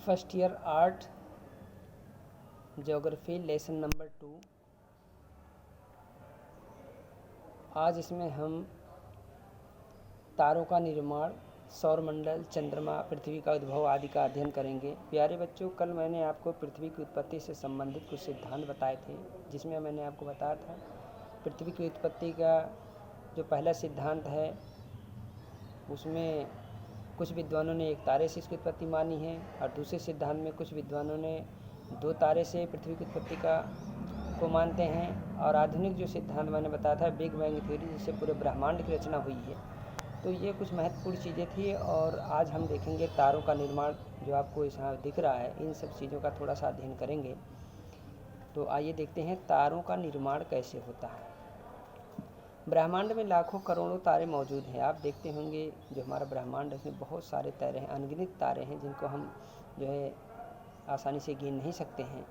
First year art geography lesson number 2। आज इसमें हम तारों का निर्माण, सौरमंडल, चंद्रमा, पृथ्वी का उद्भव आदि का अध्ययन करेंगे। प्यारे बच्चों, कल मैंने आपको पृथ्वी की उत्पत्ति से संबंधित कुछ सिद्धांत बताए थे, जिसमें मैंने आपको बताया था पृथ्वी की उत्पत्ति का जो पहला सिद्धांत है उसमें कुछ विद्वानों ने एक तारे से इसकी उत्पत्ति मानी है, और दूसरे सिद्धांत में कुछ विद्वानों ने 2 तारे से पृथ्वी की उत्पत्ति को मानते हैं। और आधुनिक जो सिद्धांत मैंने बताया था बिग बैंग थ्योरी, जिससे पूरे ब्रह्मांड की रचना हुई है। तो ये कुछ महत्वपूर्ण चीज़ें थी, और आज हम देखेंगे तारों का निर्माण जो आपको यहाँ दिख रहा है, इन सब चीज़ों का थोड़ा सा अध्ययन करेंगे। तो आइए देखते हैं तारों का निर्माण कैसे होता है। ब्रह्मांड में लाखों करोड़ों तारे मौजूद हैं। आप देखते होंगे जो हमारा ब्रह्मांड है उसमें बहुत सारे तारे हैं, अनगिनत तारे हैं, जिनको हम जो है आसानी से गिन नहीं सकते हैं।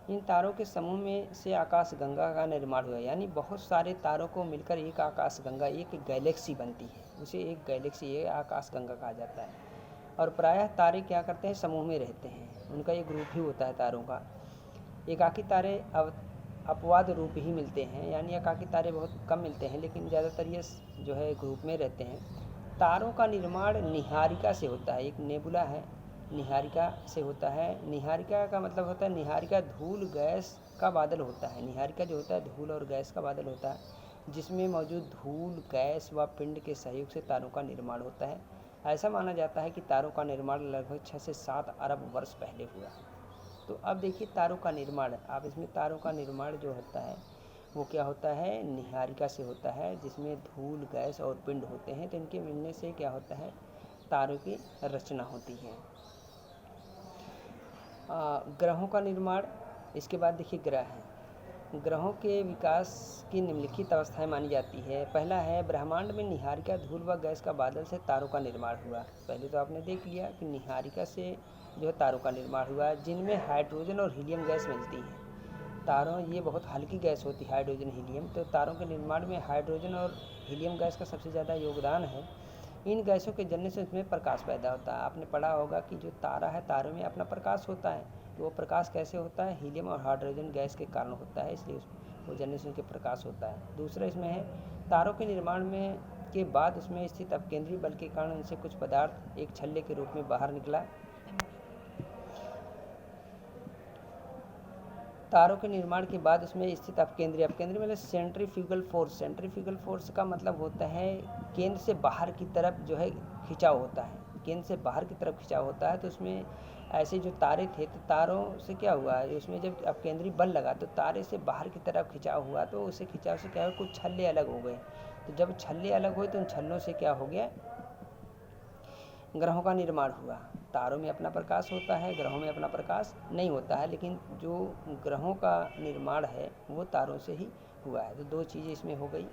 इन तारों के समूह में से आकाश गंगा का निर्माण हुआ, यानी बहुत सारे तारों को मिलकर एक आकाश गंगा, एक गैलेक्सी बनती है। उसे एक गैलेक्सी, एक आकाश गंगा कहा जाता है। और प्रायः तारे क्या करते हैं, समूह में रहते हैं, उनका एक ग्रुप ही होता है तारों का। एकाकी तारे अपवाद रूप ही मिलते हैं, यानी एकाकी तारे बहुत कम मिलते हैं, लेकिन ज़्यादातर ये जो है ग्रुप में रहते हैं। तारों का निर्माण निहारिका से होता है। एक नेबुला है, निहारिका से होता है। निहारिका का मतलब होता है, निहारिका धूल गैस का बादल होता है। निहारिका जो होता है धूल और गैस का बादल होता है, जिसमें मौजूद धूल, गैस व पिंड के सहयोग से तारों का निर्माण होता है। ऐसा माना जाता है कि तारों का निर्माण लगभग 6 से 7 अरब वर्ष पहले हुआ है। तो अब देखिए तारों का निर्माण, आप इसमें तारों का निर्माण जो होता है वो क्या होता है, निहारिका से होता है, जिसमें धूल, गैस और पिंड होते हैं। तो इनके मिलने से क्या होता है, तारों की रचना होती है। ग्रहों का निर्माण, इसके बाद देखिए ग्रह हैं। ग्रहों के विकास की निम्नलिखित अवस्थाएं मानी जाती है। पहला है, ब्रह्मांड में निहारिका, धूल व गैस का बादल से तारों का निर्माण हुआ। पहले तो आपने देख लिया कि निहारिका से जो है तारों का निर्माण हुआ, जिनमें हाइड्रोजन और हीलियम गैस मिलती है। तारों ये बहुत हल्की गैस होती है, हाइड्रोजन, हीलियम। तो तारों के निर्माण में हाइड्रोजन और हीलियम गैस का सबसे ज़्यादा योगदान है। इन गैसों के जलने से उसमें प्रकाश पैदा होता है। आपने पढ़ा होगा कि जो तारा है, तारों में अपना प्रकाश होता है। तो वो प्रकाश कैसे होता है, हीलियम और हाइड्रोजन गैस के कारण होता है, इसलिए वो जलने से उनके प्रकाश होता है। दूसरा इसमें है, तारों के निर्माण में के बाद उसमें स्थित अपकेंद्रीय बल के कारण उनसे कुछ पदार्थ एक छल्ले के रूप में बाहर निकला। तारों के निर्माण के बाद उसमें स्थित अपकेंद्रीय मतलब सेंट्रीफ्यूगल फोर्स। सेंट्रीफ्यूगल फोर्स का मतलब होता है केंद्र से बाहर की तरफ जो है खिंचाव होता है, केंद्र से बाहर की तरफ खिंचाव होता है। तो उसमें ऐसे जो तारे थे, तो तारों से क्या हुआ, उसमें जब अपकेंद्रीय बल लगा तो तारे से बाहर की तरफ खिंचाव हुआ, तो उसे खिंचाव से क्या हुआ, कुछ छल्ले अलग हो गए। तो जब छल्ले अलग हुए तो उन छल्लों से क्या हो गया, ग्रहों का निर्माण हुआ। तारों में अपना प्रकाश होता है, ग्रहों में अपना प्रकाश नहीं होता है, लेकिन जो ग्रहों का निर्माण है वो तारों से ही हुआ है। तो 2 चीज़ें इसमें हो गई।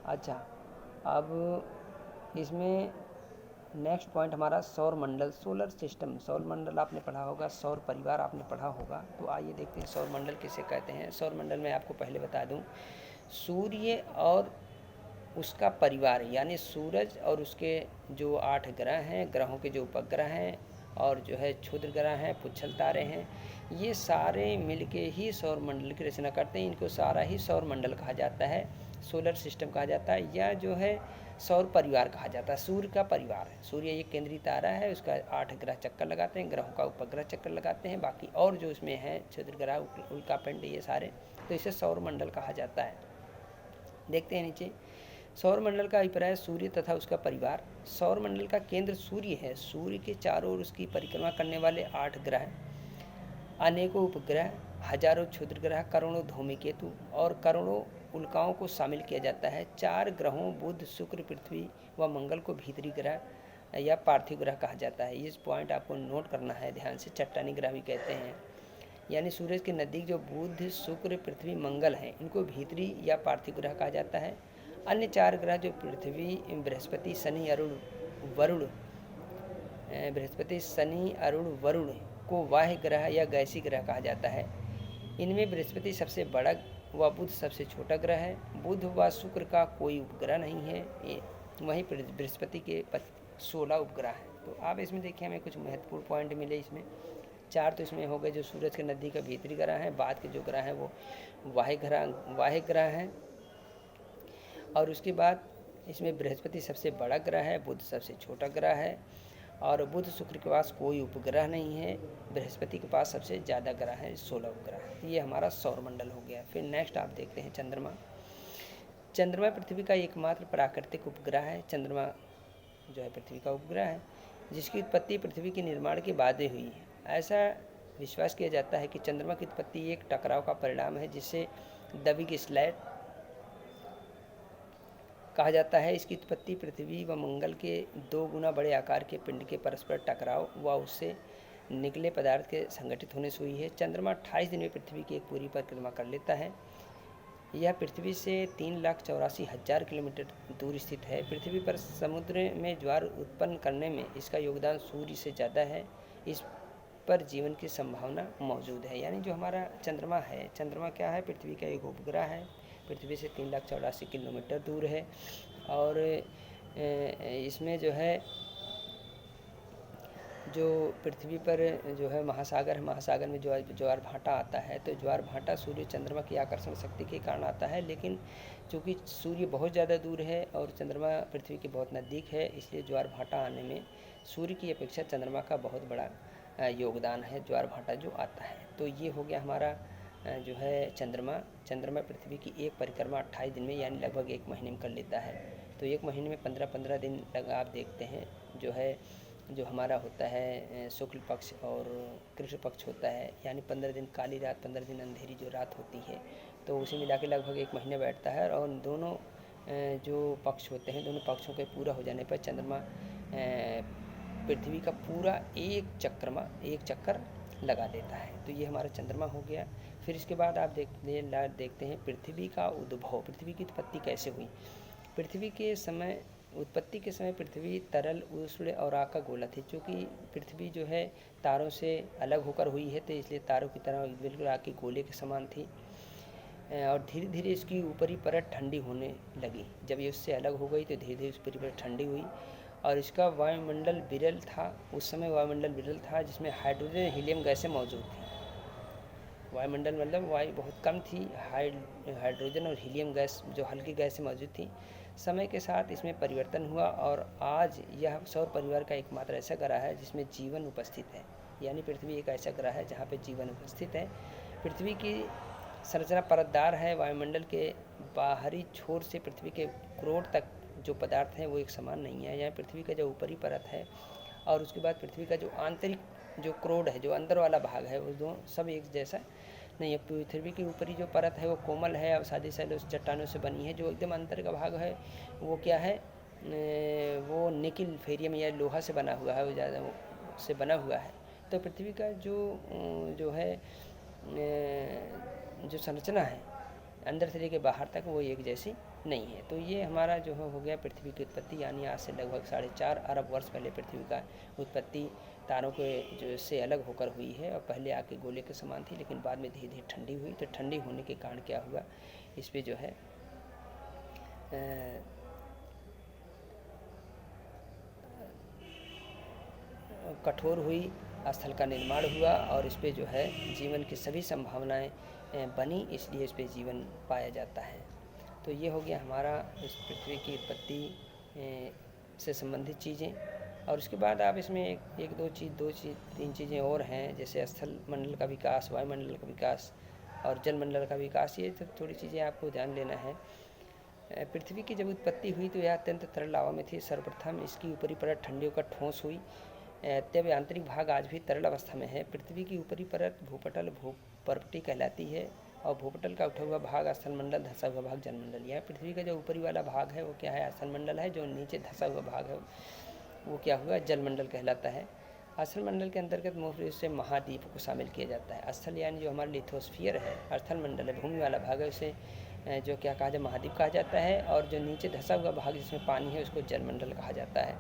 अच्छा, अब इसमें नेक्स्ट पॉइंट हमारा सौर मंडल, सोलर सिस्टम। सौर मंडल आपने पढ़ा होगा, सौर परिवार आपने पढ़ा होगा। तो आइए देखते हैं सौर मंडल किसे कहते हैं। सौर मंडल में आपको पहले बता दूं, सूर्य और उसका परिवार, यानी सूरज और उसके जो 8 ग्रह हैं, ग्रहों के जो उपग्रह हैं और जो है क्षुद्र ग्रह हैं, पुच्छल तारे हैं, ये सारे मिलके ही सौर मंडल की रचना करते हैं। इनको सारा ही सौर मंडल कहा जाता है, सोलर सिस्टम कहा जाता है, या जो है सौर परिवार कहा जाता है। सूर्य का परिवार है, सूर्य एक केंद्रीय तारा है, उसका 8 ग्रह चक्कर लगाते हैं, ग्रहों का उपग्रह चक्कर लगाते हैं, बाकी और जो इसमें है क्षुद्र ग्रह, उल्का पिंड, ये सारे, तो इसे सौर मंडल कहा जाता है। देखते हैं नीचे, सौर मंडल का अभिप्राय, सूर्य तथा उसका परिवार। सौर मंडल का केंद्र सूर्य है। सूर्य के चारों ओर उसकी परिक्रमा करने वाले 8 ग्रह, अनेकों उपग्रह, हजारों क्षुद्र ग्रह, करोड़ों धूमकेतु और करोड़ों उल्काओं को शामिल किया जाता है। 4 ग्रहों बुध, शुक्र, पृथ्वी व मंगल को भीतरी ग्रह या पार्थिव ग्रह कहा जाता है। इस पॉइंट आपको नोट करना है ध्यान से, चट्टानी ग्रह भी कहते हैं। यानी सूरज के नज़दीक जो बुध, शुक्र, पृथ्वी, मंगल हैं, इनको भीतरी या पार्थिव ग्रह कहा जाता है। अन्य 4 ग्रह जो पृथ्वी, बृहस्पति, शनि, अरुण, वरुण को वाह्य ग्रह या गैसी ग्रह कहा जाता है। इनमें बृहस्पति सबसे बड़ा व बुध सबसे छोटा ग्रह है। बुध व शुक्र का कोई उपग्रह नहीं है। वहीं बृहस्पति के 16 उपग्रह हैं। तो आप इसमें देखिए हमें कुछ महत्वपूर्ण पॉइंट मिले इसमें। 4 तो इसमें हो गए जो सूरज के नज़दीक का भीतरी ग्रह हैं, बाद के जो ग्रह हैं वो वाह्य ग्रह हैं। और उसके बाद इसमें बृहस्पति सबसे बड़ा ग्रह है, बुध सबसे छोटा ग्रह है, और बुध शुक्र के पास कोई उपग्रह नहीं है, बृहस्पति के पास सबसे ज़्यादा ग्रह है, 16 उपग्रह। ये हमारा सौरमंडल हो गया। फिर नेक्स्ट आप देखते हैं चंद्रमा। चंद्रमा पृथ्वी का एकमात्र प्राकृतिक उपग्रह है। चंद्रमा जो है पृथ्वी का उपग्रह है, जिसकी उत्पत्ति पृथ्वी के निर्माण के बाद ही हुई है। ऐसा विश्वास किया जाता है कि चंद्रमा की उत्पत्ति एक टकराव का परिणाम है, जिसे दबी की स्लैट कहा जाता है। इसकी उत्पत्ति पृथ्वी व मंगल के 2 गुना बड़े आकार के पिंड के परस्पर टकराव व उससे निकले पदार्थ के संगठित होने से हुई है। चंद्रमा 28 दिन में पृथ्वी की एक पूरी परिक्रमा कर लेता है। यह पृथ्वी से 3,84,000 किलोमीटर दूर स्थित है। पृथ्वी पर समुद्र में ज्वार उत्पन्न करने में इसका योगदान सूर्य से ज़्यादा है। इस पर जीवन की संभावना मौजूद है। यानी जो हमारा चंद्रमा है, चंद्रमा क्या है, पृथ्वी का एक उपग्रह है, पृथ्वी से 3,84,000 किलोमीटर दूर है। और इसमें जो है जो पृथ्वी पर जो है महासागर है, महासागर में ज्वार भाटा आता है, तो ज्वार भाटा सूर्य चंद्रमा की आकर्षण शक्ति के कारण आता है। लेकिन चूँकि सूर्य बहुत ज़्यादा दूर है और चंद्रमा पृथ्वी के बहुत नज़दीक है, इसलिए ज्वार भाटा आने में सूर्य की अपेक्षा चंद्रमा का बहुत बड़ा योगदान है, ज्वार भाटा जो आता है। तो ये हो गया हमारा जो है चंद्रमा पृथ्वी की एक परिक्रमा 28 दिन में यानी लगभग 1 महीने में कर लेता है। तो 1 महीने में 15-15 दिन लग आप देखते हैं जो हमारा होता है शुक्ल पक्ष और कृष्ण पक्ष होता है, यानी 15 दिन काली रात, 15 दिन अंधेरी जो रात होती है, तो उसे मिला के लगभग 1 महीने बैठता है। और दोनों जो पक्ष होते हैं, दोनों पक्षों के पूरा हो जाने पर चंद्रमा पृथ्वी का पूरा एक चक्कर लगा देता है। तो ये हमारा चंद्रमा हो गया। फिर इसके बाद आप देखते हैं पृथ्वी का उद्भव, पृथ्वी की उत्पत्ति कैसे हुई। उत्पत्ति के समय पृथ्वी तरल, उष्ण और आग का गोला थी। चूँकि पृथ्वी जो है तारों से अलग होकर हुई है, तो इसलिए तारों की तरह बिल्कुल आग के गोले के समान थी। और धीरे धीरे इसकी ऊपरी परत ठंडी होने लगी। जब ये उससे अलग हो गई तो धीरे धीरे ऊपरी परत ठंडी हुई और इसका वायुमंडल विरल था। उस समय वायुमंडल विरल था, जिसमें हाइड्रोजन हीलियम गैसें मौजूद थी। वायुमंडल मतलब वायु बहुत कम थी, हाइड्रोजन और हीलियम गैस जो हल्की गैसें मौजूद थी। समय के साथ इसमें परिवर्तन हुआ और आज यह सौर परिवार का एकमात्र ऐसा ग्रह है जिसमें जीवन उपस्थित है। यानी पृथ्वी एक ऐसा ग्रह है जहाँ पे जीवन उपस्थित है। पृथ्वी की संरचना परतदार है। वायुमंडल के बाहरी छोर से पृथ्वी के क्रोड तक जो पदार्थ हैं वो एक समान नहीं है। यहाँ पृथ्वी का जो ऊपरी परत है और उसके बाद पृथ्वी का जो आंतरिक जो क्रोड है, जो अंदर वाला भाग है, वो दो सब एक जैसा नहीं है। पृथ्वी की ऊपरी जो परत है वो कोमल है और सादी सैल चट्टानों से बनी है। जो एकदम अंदर का भाग है वो क्या है, वो निकिल फेरियम या लोहा से बना हुआ है, वो ज़्यादा से बना हुआ है। तो पृथ्वी का जो है जो संरचना है अंदर से लेकर बाहर तक वो एक जैसी नहीं है। तो ये हमारा जो हो गया पृथ्वी की उत्पत्ति, यानी आज से लगभग 4.5 अरब वर्ष पहले पृथ्वी का उत्पत्ति तारों के जो से अलग होकर हुई है। और पहले आके गोले के समान थी, लेकिन बाद में धीरे धीरे ठंडी हुई। तो ठंडी होने के कारण क्या हुआ, इस पर जो है कठोर हुई, स्थल का निर्माण हुआ और इस पर जो है जीवन की सभी संभावनाएं बनी, इसलिए इस पर जीवन पाया जाता है। तो ये हो गया हमारा इस पृथ्वी की उत्पत्ति से संबंधित चीज़ें। और उसके बाद आप इसमें एक दो तीन चीज़ें और हैं, जैसे स्थल मंडल का विकास, वायुमंडल का विकास और जल मंडल का विकास। ये सब थोड़ी चीज़ें आपको ध्यान देना है। पृथ्वी की जब उत्पत्ति हुई तो यह अत्यंत तरल लावा में थी। सर्वप्रथम इसकी ऊपरी परत ठंडी होकर ठोस हुई, तब आंतरिक भाग आज भी तरल अवस्था में है। पृथ्वी की ऊपरी परत भूपर्पटी कहलाती है और भूपटल का उठा हुआ भाग स्थलमंडल, धंसा हुआ भाग जलमंडल। यह पृथ्वी का जो ऊपरी वाला भाग है वो क्या है, स्थलमंडल है। जो नीचे धंसा हुआ भाग है वो क्या हुआ, जलमंडल कहलाता है। स्थलमंडल के अंतर्गत मुख्य रूप से महाद्वीप को शामिल किया जाता है। स्थल यानी जो हमारा लिथोस्फीयर है, स्थलमंडल है, भूमि वाला भाग है, उसे जो क्या कहा जाए, महाद्वीप कहा जाता है। और जो नीचे धंसा हुआ भाग जिसमें पानी है उसको जलमंडल कहा जाता है।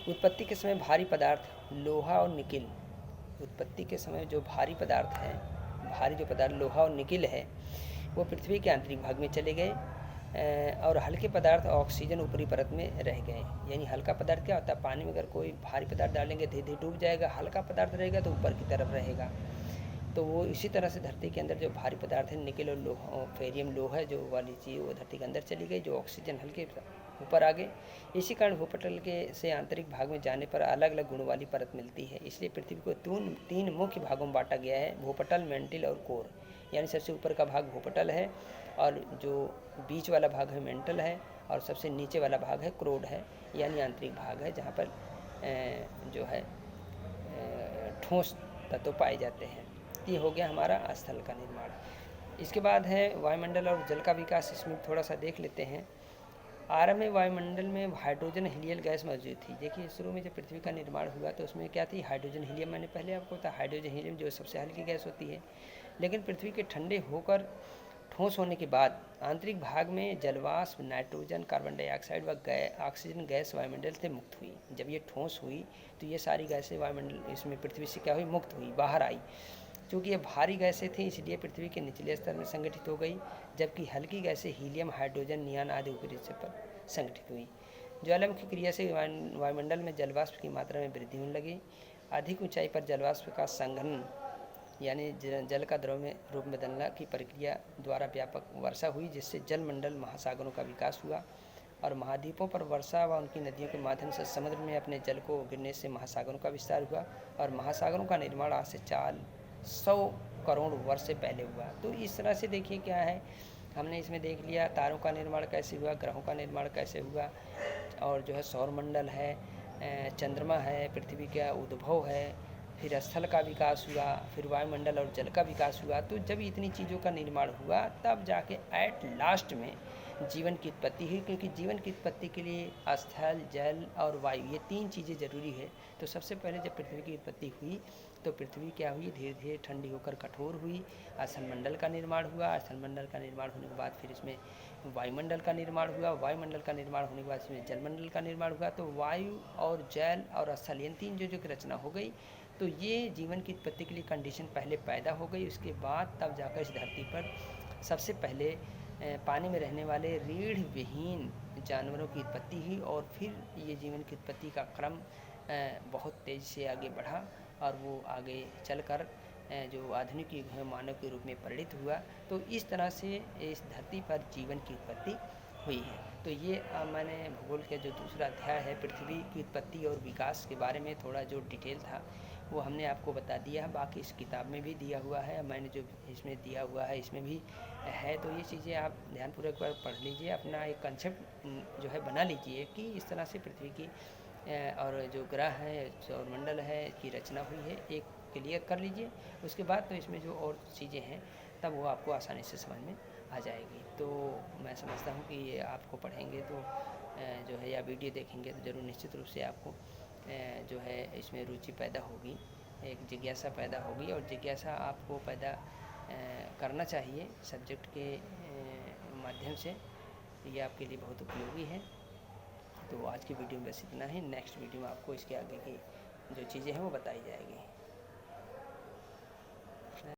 उत्पत्ति के समय भारी पदार्थ लोहा और निकिल, उत्पत्ति के समय जो भारी पदार्थ है, भारी जो पदार्थ लोहा और निकिल है, वो पृथ्वी के आंतरिक भाग में चले गए और हल्के पदार्थ ऑक्सीजन ऊपरी परत में रह गए। यानी हल्का पदार्थ क्या होता है, पानी में अगर कोई भारी पदार्थ डालेंगे धीरे धीरे डूब जाएगा, हल्का पदार्थ रहेगा तो ऊपर की तरफ रहेगा। तो वो इसी तरह से धरती के अंदर जो भारी पदार्थ है, निकल और लोह फेरियम लोह है जो वाली चीज़, वो धरती के अंदर चली गई, जो ऑक्सीजन हल्के ऊपर आ गए। इसी कारण भूपटल के से आंतरिक भाग में जाने पर अलग अलग गुण वाली परत मिलती है। इसलिए पृथ्वी को तीन मुख्य भागों में बांटा गया है, भूपटल, मेंटिल और कोर। यानी सबसे ऊपर का भाग भूपटल है, और जो बीच वाला भाग है मेंटल है, और सबसे नीचे वाला भाग है क्रोड है, यानी आंतरिक भाग है, जहाँ पर जो है ठोस तत्व पाए जाते हैं। ये हो गया हमारा स्थल का निर्माण। इसके बाद है वायुमंडल और जल का विकास। इसमें थोड़ा सा देख लेते हैं। आरंभ में वायुमंडल में हाइड्रोजन हीलियल गैस मौजूद थी। देखिए शुरू में जब पृथ्वी का निर्माण हुआ तो उसमें क्या थी, हाइड्रोजन हीलियम। मैंने पहले आपको बताया हाइड्रोजन हीलियम जो सबसे हल्की गैस होती है। लेकिन पृथ्वी के ठंडे होकर ठोस होने के बाद आंतरिक भाग में जलवाष्प, नाइट्रोजन, कार्बन डाइऑक्साइड व ऑक्सीजन गैस वायुमंडल से मुक्त हुई। जब ये ठोस हुई तो ये सारी गैसें वायुमंडल इसमें पृथ्वी से क्या हुई, मुक्त हुई, बाहर आई। चूँकि ये भारी गैसें थी इसलिए पृथ्वी के निचले स्तर में संगठित हो गई, जबकि हल्की गैसें हीलियम, हाइड्रोजन, नियान आदि ऊपरी स्तर पर संगठित हुई। ज्वालामुखी क्रिया से वायुमंडल में जलवाष्प की मात्रा में वृद्धि होने लगी। अधिक ऊंचाई पर जलवाष्प का संघनन यानी जल का द्रव में रूप में बदलना की प्रक्रिया द्वारा व्यापक वर्षा हुई, जिससे जलमंडल महासागरों का विकास हुआ। और महाद्वीपों पर वर्षा व उनकी नदियों के माध्यम से समुद्र में अपने जल को गिरने से महासागरों का विस्तार हुआ। और महासागरों का निर्माण आज से 400 करोड़ वर्ष से पहले हुआ। तो इस तरह से देखिए क्या है, हमने इसमें देख लिया तारों का निर्माण कैसे हुआ, ग्रहों का निर्माण कैसे हुआ, और जो है सौरमंडल है, चंद्रमा है, पृथ्वी का उद्भव है, फिर स्थल का विकास हुआ, फिर वायुमंडल और जल का विकास हुआ। तो जब इतनी चीज़ों का निर्माण हुआ तब जाके एट लास्ट में जीवन की उत्पत्ति हुई, क्योंकि जीवन की उत्पत्ति के लिए स्थल, जल और वायु ये 3 चीज़ें ज़रूरी है। तो सबसे पहले जब पृथ्वी की उत्पत्ति हुई तो पृथ्वी क्या हुई, धीरे धीरे ठंडी होकर कठोर हुई, स्थलमंडल का निर्माण हुआ, स्थलमंडल का निर्माण होने के बाद फिर इसमें वायुमंडल का निर्माण हुआ, वायुमंडल का निर्माण होने के बाद इसमें जलमंडल का निर्माण हुआ। तो वायु और जल और स्थल इन 3 चीज़ों की रचना हो गई। तो ये जीवन की उत्पत्ति के लिए कंडीशन पहले पैदा हो गई। उसके बाद तब जाकर इस धरती पर सबसे पहले पानी में रहने वाले रीढ़ विहीन जानवरों की उत्पत्ति हुई, और फिर ये जीवन की उत्पत्ति का क्रम बहुत तेज़ से आगे बढ़ा, और वो आगे चलकर जो आधुनिक युग है मानव के रूप में परिणित हुआ। तो इस तरह से इस धरती पर जीवन की उत्पत्ति हुई है। तो ये मैंने भूगोल के जो दूसरा अध्याय है पृथ्वी की उत्पत्ति और विकास के बारे में थोड़ा जो डिटेल था वो हमने आपको बता दिया है। बाकी इस किताब में भी दिया हुआ है, मैंने जो इसमें दिया हुआ है इसमें भी है। तो ये चीज़ें आप ध्यानपूर्वक पढ़ लीजिए, अपना एक कंसेप्ट जो है बना लीजिए कि इस तरह से पृथ्वी की और जो ग्रह है, सौरमंडल है, की रचना हुई है, एक क्लियर कर लीजिए। उसके बाद तो इसमें जो और चीज़ें हैं तब वो आपको आसानी से समझ में आ जाएगी। तो मैं समझता हूँ कि ये आपको पढ़ेंगे तो जो है या वीडियो देखेंगे तो ज़रूर निश्चित रूप से आपको जो है इसमें रुचि पैदा होगी, एक जिज्ञासा पैदा होगी, और जिज्ञासा आपको पैदा करना चाहिए सब्जेक्ट के माध्यम से। ये आपके लिए बहुत उपयोगी है। तो आज की वीडियो में बस इतना ही। नेक्स्ट वीडियो में आपको इसके आगे की जो चीज़ें हैं वो बताई जाएगी।